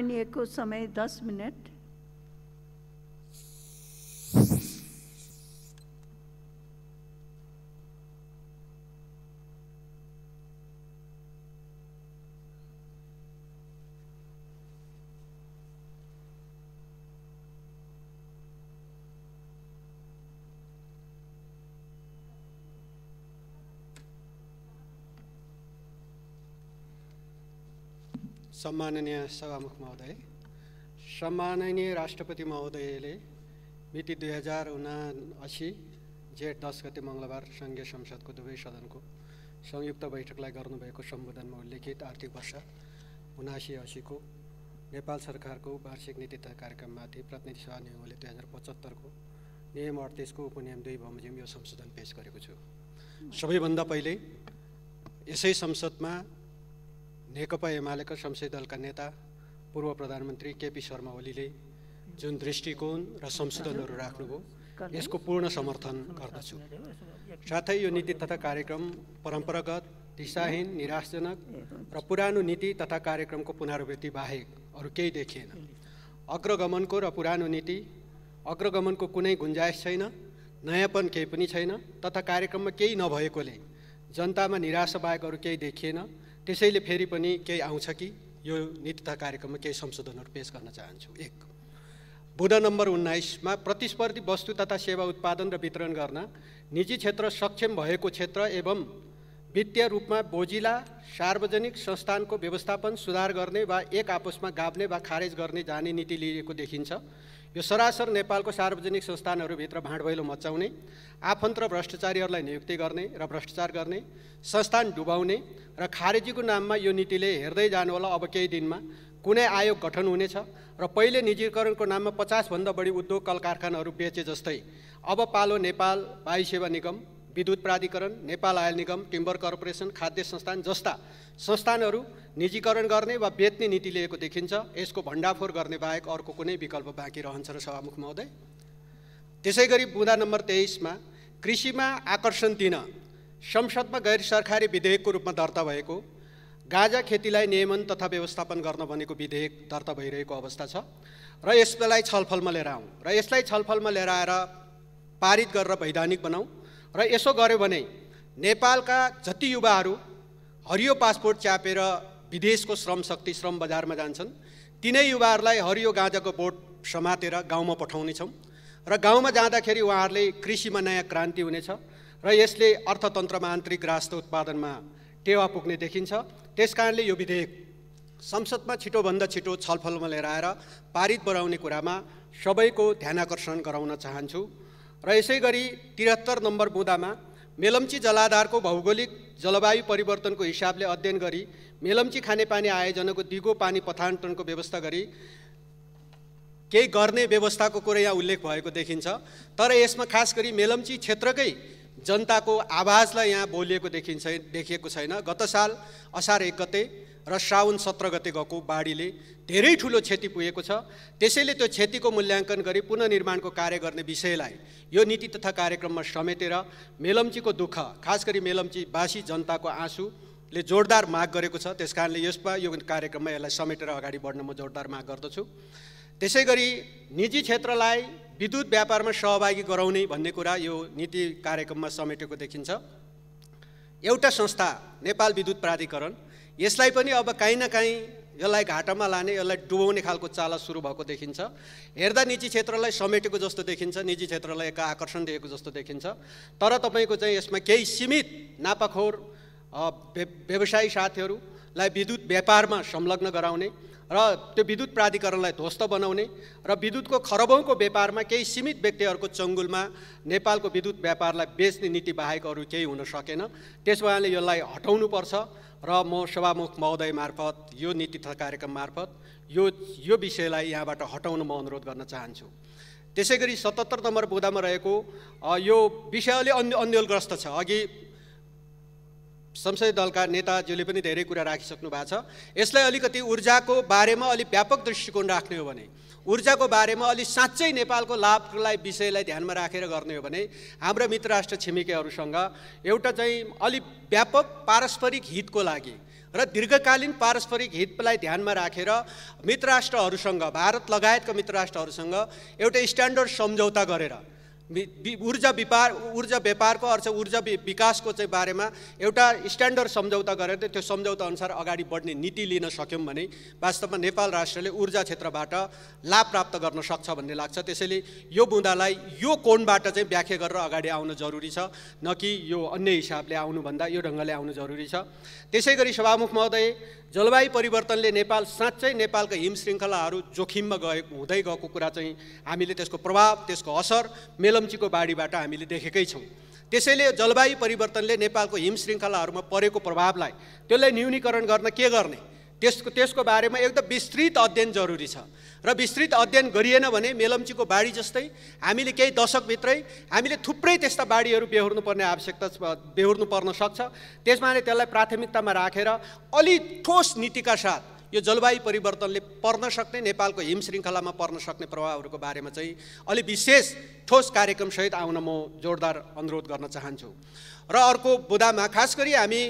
मानिएको समय 10 मिनट। सम्माननीय सभामुख महोदय, सम्माननीय राष्ट्रपति महोदयले मिति 2079 जेठ 10 गते मङ्गलबार सङ्घीय संसदको दुवै सदनको संयुक्त बैठकलाई गर्नुभएको सम्बोधनमा उल्लेखित आर्थिक वर्ष 79-80 को नेपाल सरकारको वार्षिक नीति तथा कार्यक्रममाथि प्रतिनिधि सभा नियमले 2075 को नियम 38 को उपनियम 2 बमोजिम यो संशोधन पेश गरेको छु। सबैभन्दा पहिले यसै संसदमा नेकपा एमालेका संसदीय दलका नेता पूर्व प्रधानमन्त्री केपी शर्मा ओलीले जुन दृष्टिकोण र संशोधनहरू राख्नुभयो यसको पूर्ण समर्थन गर्दछु। साथै यो नीति तथा कार्यक्रम परम्परागत, दिशाहीन, निराशजनक र पुरानो नीति तथा कार्यक्रमको पुनरावृत्ति बाहेक अरू केही देखिएन। अग्रगमनको र पुरानो नीति अग्रगमनको कुनै गुन्जाइस छैन, नयाँपन केही पनि छैन तथा कार्यक्रममा केही नभएकोले जनतामा निराशा बाहेक अरू केही देखिएन। त्यसैले फेरि पनि केही आउँछ कि यो नीति तथा कार्यक्रममा केही संशोधनहरू पेश गर्न चाहन्छु। 1, बुँदा नम्बर 19 मा प्रतिस्पर्धी वस्तु तथा सेवा उत्पादन र वितरण गर्न निजी क्षेत्र सक्षम भएको क्षेत्र एवं वित्तीय रूपमा बोझिला सार्वजनिक संस्थानको व्यवस्थापन सुधार गर्ने वा एक आपसमा गाभ्ने वा खारेज गर्ने जाने नीति लिएको देखिन्छ। यो सरासर नेपालको सार्वजनिक संस्थानहरूभित्र भाँडभैलो मचाउने, आफन्त र भ्रष्टाचारीहरूलाई नियुक्ति गर्ने र भ्रष्टाचार गर्ने, संस्थान डुबाउने र खारेजीको नाममा यो नीतिले हेर्दै जानुहोला अब केही दिनमा कुनै आयोग गठन हुनेछ र पहिले निजीकरणको नाममा 50 भन्दा बढी उद्योग कल कारखानाहरू बेचे जस्तै अब पालो नेपाल वायु सेवा निगम, विद्युत प्राधिकरण, नेपाल आयल निगम, टिम्बर कर्पोरेसन, खाद्य संस्थान जस्ता संस्थानहरू निजीकरण गर्ने वा बेच्ने नीति लिएको देखिन्छ। यसको भण्डाफोर गर्ने बाहेक अर्को कुनै विकल्प बाँकी रहन्छ र सभामुख महोदय। त्यसैगरी बुँदा नम्बर 23 मा कृषिमा आकर्षण दिन संसदमा गैर सरकारी विधेयकको रूपमा दर्ता भएको गाँजा खेतीलाई नियमन तथा व्यवस्थापन गर्न भनेको विधेयक दर्ता भइरहेको अवस्था छ र यसलाई छलफलमा लिएर आउँ र यसलाई छलफलमा लिएर आएर पारित गरेर वैधानिक बनाऊ र यसो गर्यो भने नेपालका जति युवाहरू हरियो पासपोर्ट च्यापेर विदेशको श्रम शक्ति श्रम बजारमा जान्छन् तिनै युवाहरूलाई हरियो गाँजाको बोट समातेर गाउँमा पठाउनेछौँ र गाउँमा जाँदाखेरि उहाँहरूले कृषिमा नयाँ क्रान्ति हुनेछ र यसले अर्थतन्त्रमा आन्तरिक राष्ट्र उत्पादनमा टेवा पुग्ने देखिन्छ। त्यसकारणले यो विधेयक संसदमा छिटोभन्दा छिटो छलफलमा लिएर आएर पारित गराउने कुरामा सबैको ध्यानाकर्षण गराउन चाहन्छु। र यसै गरी 73 नम्बर बुँदामा मेलम्ची जलाधारको भौगोलिक जलवायु परिवर्तनको हिसाबले अध्ययन गरी मेलम्ची खानेपानी आयोजनाको दिगो पानी पथान्तरणको व्यवस्था गरी केही गर्ने व्यवस्थाको कुरा यहाँ उल्लेख भएको देखिन्छ। तर यसमा खास गरी मेलम्ची क्षेत्रकै जनताको आवाजलाई यहाँ बोलिएको देखिएको छैन। गत साल असार 1 गते र श्रावण 17 गते गएको बाढीले धेरै ठुलो क्षति पुगेको छ। त्यसैले त्यो क्षतिको मूल्याङ्कन गरी पुनर्निर्माणको कार्य गर्ने विषयलाई यो नीति तथा कार्यक्रममा समेटेर मेलम्चीको दुःख खास गरी मेलम्चीवासी जनताको आँसुले जोरदार माग गरेको छ। त्यसकारणले यसमा यो कार्यक्रममा यसलाई समेटेर अगाडि बढ्न म जोरदार माग गर्दछु। त्यसैगरी निजी क्षेत्रलाई विद्युत व्यापारमा सहभागी गराउने भन्ने कुरा यो नीति कार्यक्रममा समेटेको देखिन्छ। एउटा संस्था नेपाल विद्युत प्राधिकरण यसलाई पनि अब काहीँ न काहीँ यसलाई घाटामा लाने यसलाई डुबाउने खालको चाला सुरु भएको देखिन्छ। हेर्दा निजी क्षेत्रलाई समेटेको जस्तो देखिन्छ, निजी क्षेत्रलाई एक आकर्षण दिएको जस्तो देखिन्छ। तर तपाईँको चाहिँ यसमा केही सीमित नापाखोर व्यवसायी साथीहरूलाई विद्युत व्यापारमा संलग्न गराउने र त्यो विद्युत प्राधिकरणलाई ध्वस्त बनाउने र विद्युतको खरबौँको व्यापारमा केही सीमित व्यक्तिहरूको चङ्गुलमा नेपालको विद्युत व्यापारलाई बेच्ने नीति बाहेक अरू केही हुन सकेन। त्यस भएकाले यसलाई हटाउनुपर्छ र म सभामुख महोदय मार्फत यो नीति तथा कार्यक्रम मार्फत यो विषयलाई यहाँबाट हटाउन म अनुरोध गर्न चाहन्छु। त्यसैगरी 77 नम्बर बुँदामा रहेको यो विषय अलि अन्यलग्रस्त छ। अघि संसदीय दलका नेताज्यूले पनि धेरै कुरा राखिसक्नु भएको छ। यसलाई अलिकति ऊर्जाको बारेमा अलि व्यापक दृष्टिकोण राख्ने हो भने, ऊर्जाको बारेमा अलि साँच्चै नेपालको लाभलाई विषयलाई ध्यानमा राखेर गर्ने हो भने हाम्रा मित्र राष्ट्र छिमेकीहरूसँग एउटा चाहिँ अलि व्यापक पारस्परिक हितको लागि र दीर्घकालीन पारस्परिक हितलाई ध्यानमा राखेर मित्र राष्ट्रहरूसँग, भारत लगायतका मित्र राष्ट्रहरूसँग एउटा स्ट्यान्डर्ड सम्झौता गरेर ऊर्जा व्यापारको अर्थात् ऊर्जा विकासको चाहिँ बारेमा एउटा स्ट्यान्डर्ड सम्झौता गरेर त्यो सम्झौता अनुसार अगाडि बढ्ने नीति लिन सक्यौँ भने वास्तवमा नेपाल राष्ट्रले ऊर्जा क्षेत्रबाट लाभ प्राप्त गर्न सक्छ भन्ने लाग्छ। त्यसैले यो बुँदालाई यो कोणबाट चाहिँ व्याख्या गरेर अगाडि आउन जरुरी छ, न कि यो अन्य हिसाबले आउनुभन्दा यो ढङ्गले आउनु जरुरी छ। त्यसैगरी सभामुख महोदय, जलवायु परिवर्तनले नेपाल साँच्चै नेपालका हिम श्रृङ्खलाहरू जोखिममा हुँदै गएको कुरा चाहिँ हामीले त्यसको प्रभाव, त्यसको असर मेलम्चीको बाढीबाट हामीले देखेकै छौँ। त्यसैले जलवायु परिवर्तनले नेपालको हिम श्रृङ्खलाहरूमा परेको प्रभावलाई त्यसलाई न्यूनीकरण गर्न के गर्ने त्यसको बारेमा एकदम विस्तृत अध्ययन जरुरी छ। र विस्तृत अध्ययन गरिएन भने मेलम्चीको बाढी जस्तै हामीले केही दशकभित्रै हामीले थुप्रै त्यस्ता बाढीहरू बेहोर्नु पर्न सक्छ। त्यसमाले त्यसलाई प्राथमिकतामा राखेर अलि ठोस नीतिका साथ यो जलवायु परिवर्तनले पर्न सक्ने, नेपालको हिम श्रृङ्खलामा पर्न सक्ने प्रभावहरूको बारेमा चाहिँ अलि विशेष ठोस कार्यक्रमसहित आउन म जोरदार अनुरोध गर्न चाहन्छु। र अर्को बुँदामा खास गरी हामी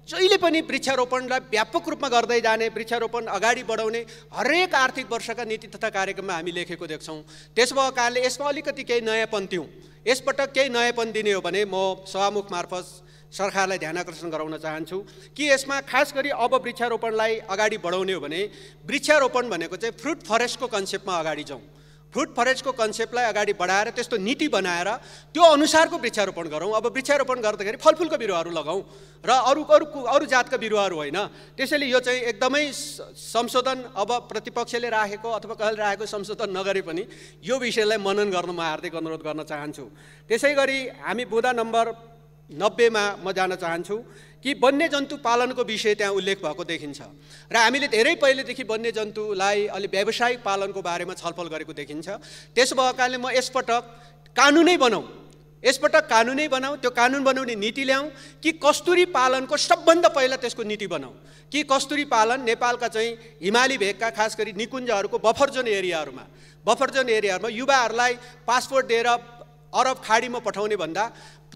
जहिले पनि वृक्षारोपणलाई व्यापक रूपमा गर्दै जाने, वृक्षारोपण अगाडि बढाउने हरेक आर्थिक वर्षका नीति तथा कार्यक्रममा हामी लेखेको देख्छौँ। त्यस भएको कारणले यसमा अलिकति केही नयाँपन दिउँ। यसपटक केही नयाँपन दिने हो भने म सभामुख मार्फत सरकारलाई ध्यान आकर्षण गराउन चाहन्छु कि यसमा खास गरी अब वृक्षारोपणलाई अगाडि बढाउने हो भने वृक्षारोपण भनेको चाहिँ फ्रुट फरेस्टको कन्सेप्टमा अगाडि जाउँ। फ्रुट फरेस्टको कन्सेप्टलाई अगाडि बढाएर त्यस्तो नीति बनाएर त्यो अनुसारको वृक्षारोपण गरौँ। अब वृक्षारोपण गर्दाखेरि फलफुलको बिरुवाहरू लगाउँ र अरू जातका बिरुवाहरू होइन। त्यसैले यो चाहिँ एकदमै संशोधन अब प्रतिपक्षले राखेको अथवा कसैले राखेको संशोधन नगरे पनि यो विषयलाई मनन गर्न म हार्दिक अनुरोध गर्न चाहन्छु। त्यसै गरी हामी बुँदा नम्बर 90 मा म जान चाहन्छु कि वन्यजन्तु पालनको विषय त्यहाँ उल्लेख भएको देखिन्छ र हामीले धेरै पहिलेदेखि वन्यजन्तुलाई अलि व्यावसायिक पालनको बारेमा छलफल गरेको देखिन्छ। त्यसो भएको कारणले म यसपटक कानुनै बनाऊ, त्यो कानुन बनाउने नीति ल्याउँ कि कस्तुरी पालनको सबभन्दा पहिला त्यसको नीति बनाऊ कि कस्तुरी पालन नेपालका चाहिँ हिमाली भेगका खास गरी निकुञ्जहरूको बफर जोन एरियाहरूमा युवाहरूलाई पासपोर्ट दिएर अरब खाडीमा पठाउने भन्दा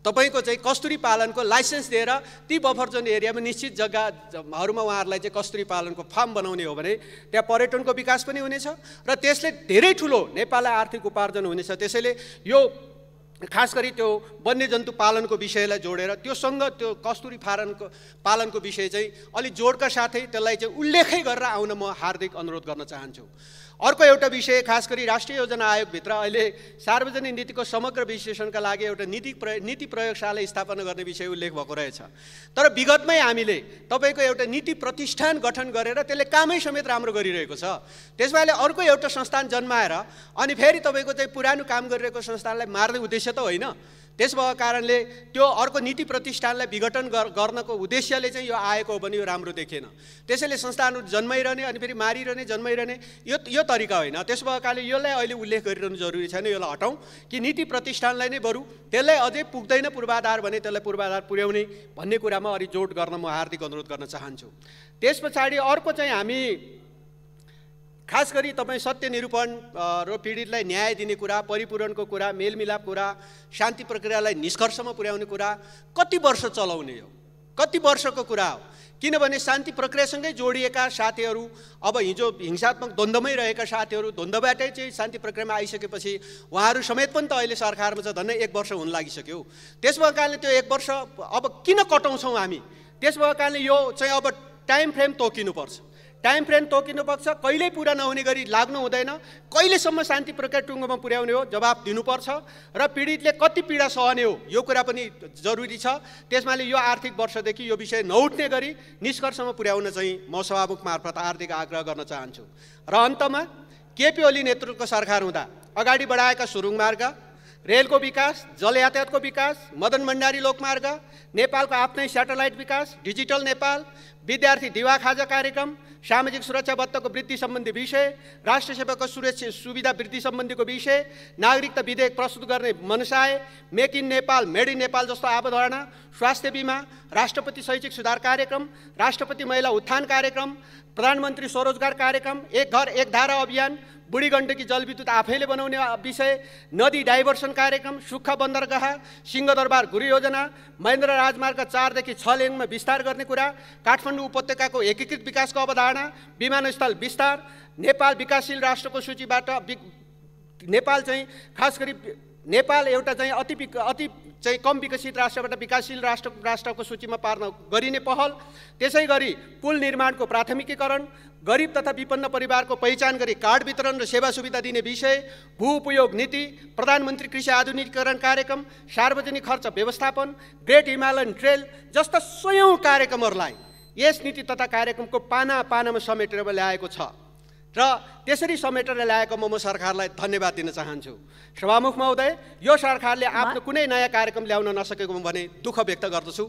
तपाईको चाहिँ कस्तुरी पालनको लाइसेन्स दिएर ती बफर जोन एरियामा निश्चित जग्गाहरूमा उहाँहरूलाई चाहिँ कस्तुरी पालनको फार्म बनाउने हो भने त्यहाँ पर्यटनको विकास पनि हुनेछ र त्यसले धेरै ठुलो नेपाललाई आर्थिक उपार्जन हुनेछ। त्यसैले यो खास गरी त्यो वन्यजन्तु पालनको विषयलाई जोडेर त्योसँग त्यो कस्तुरी पालनको विषय चाहिँ अलि जोडका साथै त्यसलाई चाहिँ उल्लेखै गरेर आउन म हार्दिक अनुरोध गर्न चाहन्छु। अर्को एउटा विषय खास गरी राष्ट्रिय योजना आयोगभित्र अहिले सार्वजनिक नीतिको समग्र विश्लेषणका लागि एउटा नीति प्रयोगशाला स्थापना गर्ने विषय उल्लेख भएको रहेछ। तर विगतमै हामीले तपाईको एउटा नीति प्रतिष्ठान गठन गरेर त्यसले कामै समेत राम्रो गरिरहेको छ। त्यसमाले अर्को एउटा संस्थान जन्माएर अनि फेरि तपाईको चाहिँ पुरानो काम गरिरहेको संस्थानलाई मार्ने उद्देश्य त होइन। त्यस भएको कारणले त्यो अर्को नीति प्रतिष्ठानलाई विघटन गर्नको उद्देश्यले चाहिँ यो आएको हो भने यो राम्रो देखिएन। त्यसैले संस्थानहरू जन्माइरहने अनि फेरि मारिरहने जन्माइरहने यो तरिका होइन। त्यस भएको कारणले यसलाई अहिले उल्लेख गरिरहनु जरुरी छैन। यसलाई हटाउँ कि नीति प्रतिष्ठानलाई नै बरु त्यसलाई अझै पुग्दैन पूर्वाधार भने त्यसलाई पूर्वाधार पुर्याउने भन्ने कुरामा अलि जोड गर्न म हार्दिक अनुरोध गर्न चाहन्छु। त्यस पछाडि अर्को चाहिँ हामी खास गरी तपाईँ सत्य निरूपण र पीडितलाई न्याय दिने कुरा, परिपूरणको कुरा, मेलमिलाप कुरा, शान्ति प्रक्रियालाई निष्कर्षमा पुर्याउने कुरा कति वर्ष चलाउने हो, कति वर्षको कुरा हो। किनभने शान्ति प्रक्रियासँगै जोडिएका साथीहरू अब हिजो हिंसात्मक द्वन्द्वमै रहेका साथीहरू द्वन्द्वबाटै चाहिँ शान्ति प्रक्रियामा आइसकेपछि उहाँहरू समेत पनि त अहिले सरकारमा छ, झन्डै 1 वर्ष हुन लागिसक्यो। त्यस भएको कारणले त्यो 1 वर्ष अब किन कटाउँछौँ हामी? त्यस भएको कारणले यो चाहिँ अब टाइम फ्रेम तोकिनुपर्छ। कहिल्यै पुरा नहुने गरी लाग्नु हुँदैन। कहिलेसम्म शान्ति प्रक्रिया टुङ्गोमा पुर्याउने हो जवाब दिनुपर्छ र पीडितले कति पीडा सहने हो यो कुरा पनि जरुरी छ। त्यसमाले यो आर्थिक वर्षदेखि यो विषय नउठ्ने गरी निष्कर्षमा पुर्याउन चाहिँ म सभामुख मार्फत हार्दिक आग्रह गर्न चाहन्छु। र अन्तमा केपी ओली नेतृत्वको सरकार हुँदा अगाडि बढाएका सुरुङ मार्ग, रेलको विकास, जल यातायातको विकास, मदन भण्डारी लोकमार्ग, नेपालको आफ्नै स्याटेलाइट विकास, डिजिटल नेपाल, विद्यार्थी दिवा खाजा कार्यक्रम, सामाजिक सुरक्षा भत्ताको वृद्धि सम्बन्धी विषय, राष्ट्र सेवाको सुविधा वृद्धि सम्बन्धीको विषय, नागरिकता विधेयक प्रस्तुत गर्ने मनसाय, make in Nepal, made in Nepal जस्तो अवधारणा, स्वास्थ्य बिमा, राष्ट्रपति शैक्षिक सुधार कार्यक्रम, राष्ट्रपति महिला उत्थान कार्यक्रम, प्रधानमन्त्री स्वरोजगार कार्यक्रम, एक घर एक धारा अभियान, बुढी गण्डकी जलविद्युत आफैले बनाउने विषय, नदी डाइभर्सन कार्यक्रम, सुक्खा बन्दरगाह, सिंहदरबार गुरु योजना, महेन्द्र राजमार्ग 4 देखि 6 लेनमा विस्तार गर्ने कुरा, काठमाडौँ उपत्यकाको एकीकृत विकासको अवधारणा, विमानस्थल विस्तार, नेपाल विकासशील राष्ट्रको सूचीबाट नेपाल चाहिँ खास गरी नेपाल एउटा चाहिँ अति चाहिँ कम विकसित राष्ट्रबाट विकासशील राष्ट्रको सूचीमा पार्न गरिने पहल, त्यसै गरी पुल निर्माणको प्राथमिकीकरण, गरिब तथा विपन्न परिवारको पहिचान गरी कार्ड वितरण र सेवा सुविधा दिने विषय, भू उपयोग नीति, प्रधानमन्त्री कृषि आधुनिकीकरण कार्यक्रम, सार्वजनिक खर्च व्यवस्थापन, ग्रेट हिमालयन ट्रेल जस्ता सयौं कार्यक्रमहरूलाई यस नीति तथा कार्यक्रमको पाना पानामा समेटेर ल्याएको छ र त्यसरी समेटेर ल्याएकोमा म सरकारलाई धन्यवाद दिन चाहन्छु। सभामुख महोदय, यो सरकारले आफ्नो कुनै नयाँ कार्यक्रम ल्याउन नसकेको भने दुःख व्यक्त गर्दछु।